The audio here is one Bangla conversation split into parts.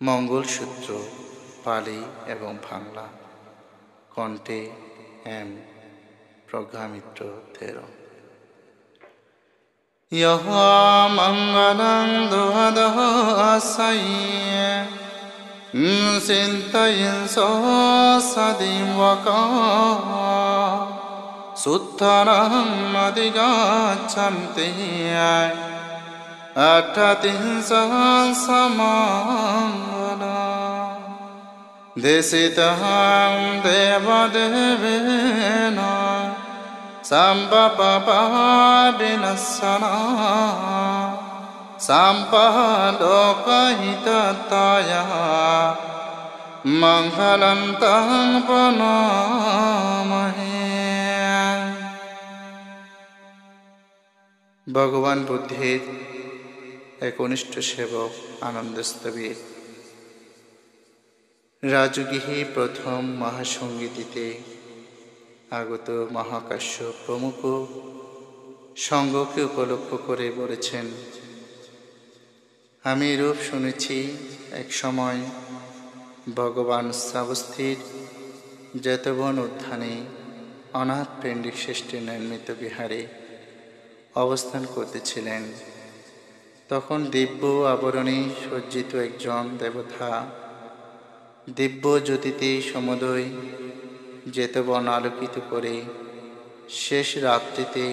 মঙ্গলসূত্র পালি এবং বাংলা কণ্ঠে এম প্রজ্ঞামিত্র থেরো। ইহ মঙ্গলং দুহদহ সাইয়ে চিন্তয়ন সদিবকা সুত্তরং অধিগচ্ছন্তি अट्ठतिंसः समङ्गलम् दिशितः देवदेवेन सम्पपविनश्यना सम्पलोकहितताय मङ्गलं तं प्रणमामहे। भगवान बुद्धेर এক অনিষ্ট সেবক আনন্দস্থবির রাজগৃহে প্রথম মহাসঙ্গীতিতে আগত মহাকাশ্য প্রমুখ সঙ্গকে উপলক্ষ করে বলেছেন, আমি রূপ শুনেছি এক সময় ভগবান শ্রাবস্তীর জেতবন উদ্যানে অনাথ পেণ্ডিক শ্রেষ্ঠী নির্মিত বিহারে অবস্থান করতেছিলেন। তখন দিব্য আবরণে সজ্জিত একজন দেবতা দিব্য জ্যোতিতে সমুদয় জেতবন আলোকিত করে শেষ রাত্রিতে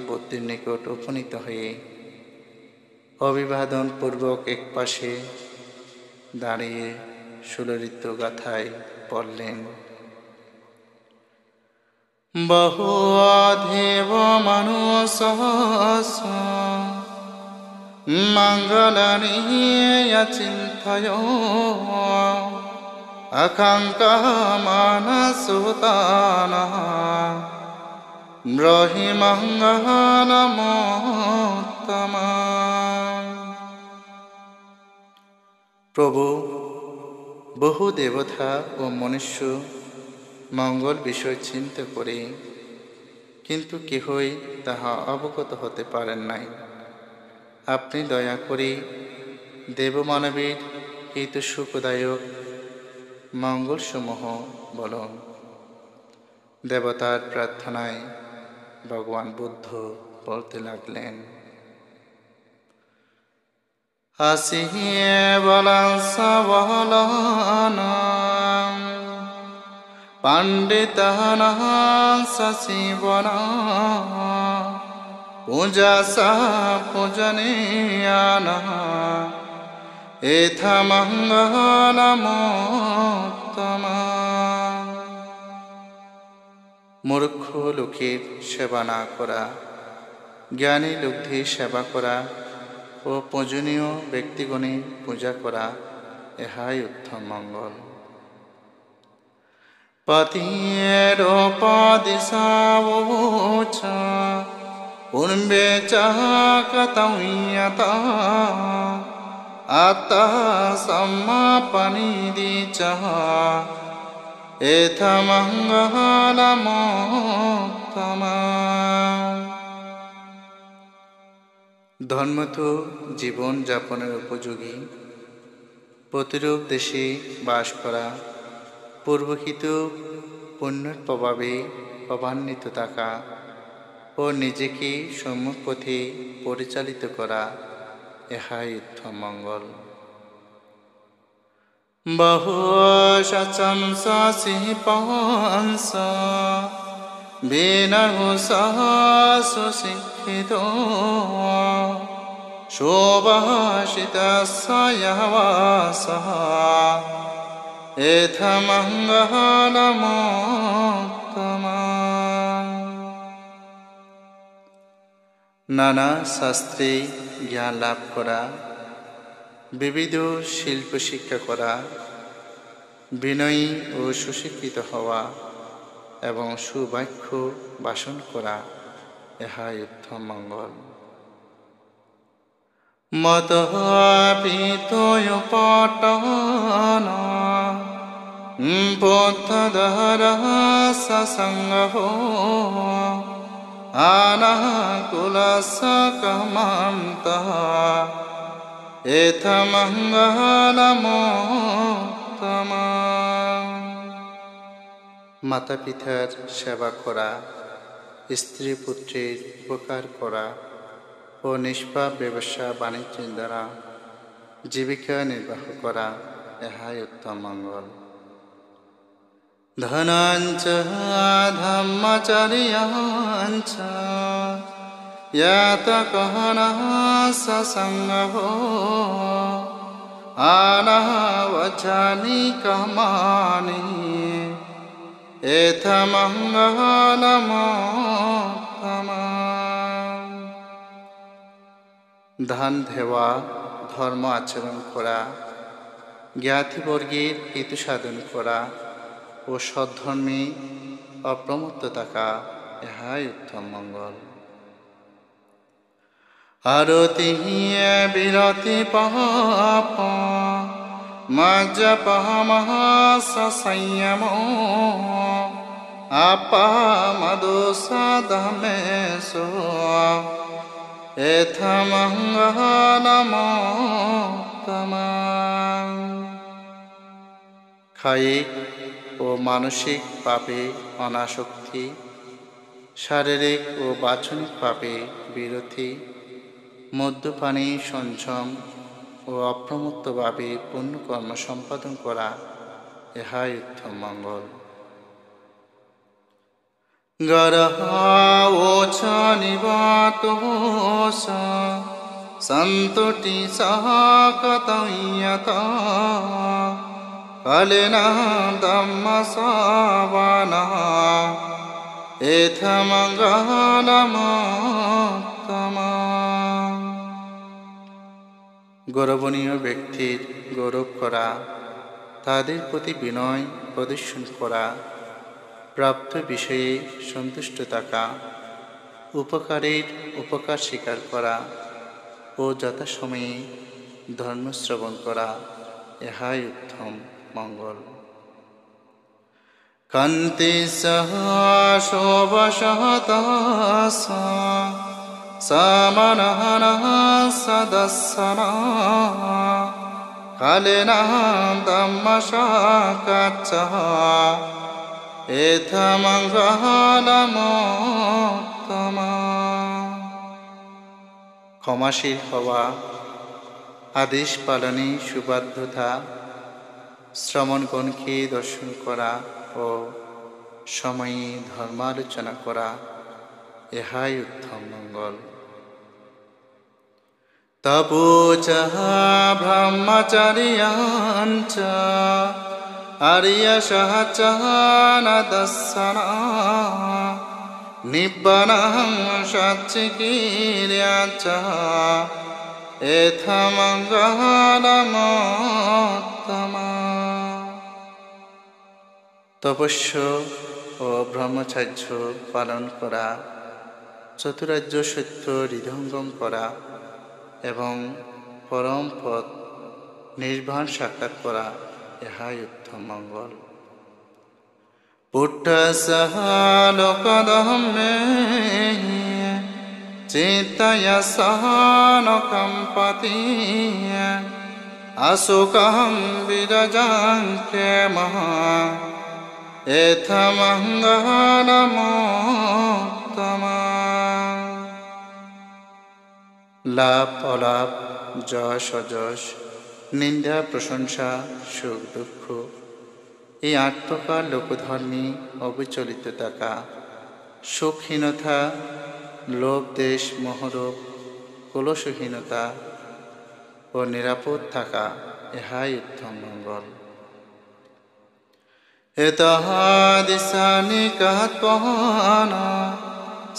বুদ্ধির নিকট উপনীত হয়ে অভিবাদন পূর্বক এক পাশে দাঁড়িয়ে সুললিত গাথায় পড়লেন, বহু দেব মানুষঃ মঙ্গলানি চিন্তয় আকাঙ্ক্ষা মানসুতানঃ ব্রহি মঙ্গলমুত্তমম্। প্রভু, বহু দেবতা ও মনুষ্য মঙ্গল বিষয় চিন্তা করে কিন্তু কেহই তাহা অবগত হতে পারেন নাই। আপনি দয়া করে দেবমানবের হিত সুখদায়ক মঙ্গলসমূহ বলুন। দেবতার প্রার্থনায় ভগবান বুদ্ধ বলতে লাগলেন, আসিয়ে বলাংস বহলানাং পণ্ডিতানাং সশিবনা পূজাসা পূজনীয়ানঃ এথা মঙ্গলমুত্তমম্। মূর্খ লোকের সেবা না করা, জ্ঞানী লোকদের সেবা করা ও পূজনীয় ব্যক্তিগণের পূজা করা, ইহাই উত্তম মঙ্গল। পতিয়েরোপদিশাবুচ পূর্বে চ কতং যতা আত্মা সমাপনিধি চ এথা মঙ্গলমুত্তমম্। ধর্ম তো জীবন যাপনের উপযোগী, প্রতিরূপ দেশে বাস করা, পূর্বহিত পুণ্যের প্রভাবে প্রভান্বিত থাকা ও নিজেকে সম্মুখ পথে পরিচালিত করা, ইহাই উত্তম মঙ্গল। বহু শচংসি পংস বিনহুষঃ সুশিক্ষিত সুভাষিতস্য যবাসঃ এথা মঙ্গলমুত্তমম্। নানা শাস্ত্রে জ্ঞান লাভ করা, বিবিধ শিল্প শিক্ষা করা, বিনয়ী ও সুশিক্ষিত হওয়া এবং সুবাক্য ভাষণ করা, ইহাই উত্তম মঙ্গল। মতঃ পিতোপটন পোথদহরঃ সসঙ্গঃ আনাকুলস্য কামান্তঃ এথমঙ্গলমুত্তমম। মাতা পিতার সেবা করা, স্ত্রী পুত্রের উপকার করা ও নিষ্পাপ ব্যবসা বাণিজ্যের দ্বারা জীবিকা নির্বাহ করা, ইহাই উত্তম মঙ্গল। ধনঞ্চ ধম্মচর্যাঞ্চ ইয়াত কহনঃ সসঙ্গঃ আনবজ্জানি কামানি এথমঙ্গলমুত্তমম। দান দেওয়া, ধর্ম আচরণ করা, জ্ঞাতিবর্গের হিত সাধন করা ও সদ্ধর্মে অপ্রমত্ত থাকা, ইহাই উত্তম মঙ্গল। আরতি বিরতি পাপ মজ্জপমঃ সংযম আপামদোষাদমেষু এথমঙ্গলমুত্তমম। কায়িক ও মানসিক পাপে অনাসক্তি, শারীরিক ও বাচনিক পাপে বিরতি, মদ্যপানী সংযম ও অপ্রমত্তভাবে পুণ্যকর্ম সম্পাদন করা, ইহাই উত্তম মঙ্গল। গরহোচ নিবাতোষ সন্তোটি সহ কতয়ত কালেন ধম্মশ্রবণঃ এথমঙ্গলমুত্তমম। গৌরবনীয় ব্যক্তির গৌরব করা, তাদের প্রতি বিনয় প্রদর্শন করা, প্রাপ্ত বিষয়ে সন্তুষ্ট থাকা, উপকারের উপকার স্বীকার করা ও যথাসময়ে ধর্ম শ্রবণ করা, ইহাই উত্তম মঙ্গল। কান্তি সহ শোভসহতস সমনহনঃ সদস্সন কালেন ধম্মশাকাচ্চঃ এথমঙ্গলমুত্তমম। ক্ষমাশীল হওয়া, আদেশ পালনে সুবাধ্যতা, শ্রমণগণকে দর্শন করা ও সময়ে ধর্মালোচনা করা, ইহাই উত্তম মঙ্গল। তপোচ ব্রহ্মচর্যাঞ্চ আর্যসহচ নদর্শন নিব্বাণং সচ্চিকীর্যাচ এথমঙ্গলমুত্তমম। তপস্য ও ব্রহ্মচর্য পালন করা, চতুরার্য সত্য হৃদয়ঙ্গম করা এবং পরম পদ নির্বাণ সাক্ষাৎ করা, ইহাই উত্তম মঙ্গল। পুট্টসহ লোকধম্মে চিন্তয়া সহ ন কম্পতি অশোকং বিরজাং ক্ষেমঃ এথমঙ্গলমুত্তমম। লাভ অলাভ, যশ অযশ, নিন্দা প্রশংসা, সুখ দুঃখ, এই 8 প্রকার লোকধর্মী অবিচলিত থাকা, সুখহীনতা, লোভ দেশ মোহরূপ, কলুষহীনতা ও নিরাপদ থাকা, ইহাই উত্তম মঙ্গল। এতঃ দিশানি কাৎপহন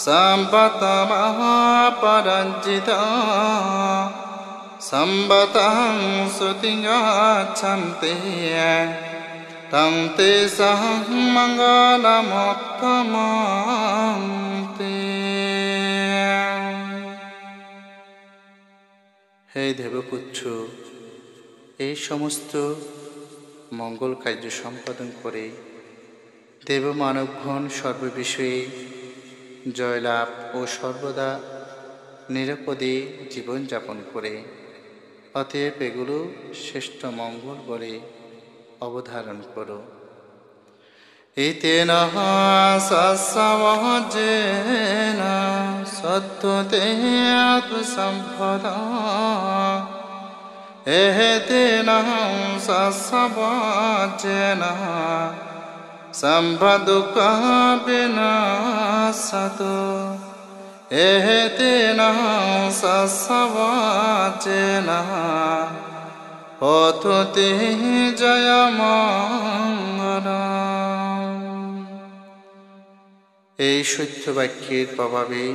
সম্পতমঃ পরঞ্জিত সম্বতং শ্রুতিং গচ্ছন্তি তং তেষাং মঙ্গলমুত্তমম। হে দেবপুত্র, এই সমস্ত মঙ্গল কার্য সম্পাদন করে দেবমানবগণ সর্ববিষয়ে জয়লাভ ও সর্বদা নিরাপদে জীবনযাপন করে অতএব এগুলো শ্রেষ্ঠ মঙ্গল বলে অবধারণ করো। ইতেন সৎসমাজেন সত্যতে আত্মসম্পদা এতেন সৎসমাজেন সম্পদুঃখ বিনাশাতো এতেন সৎসমাজেন অতুতে জয়মঙ্গলম। এই সত্য বাক্যের প্রভাবে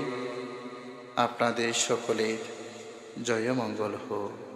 আপনাদের সকলের জয়মঙ্গল হোক।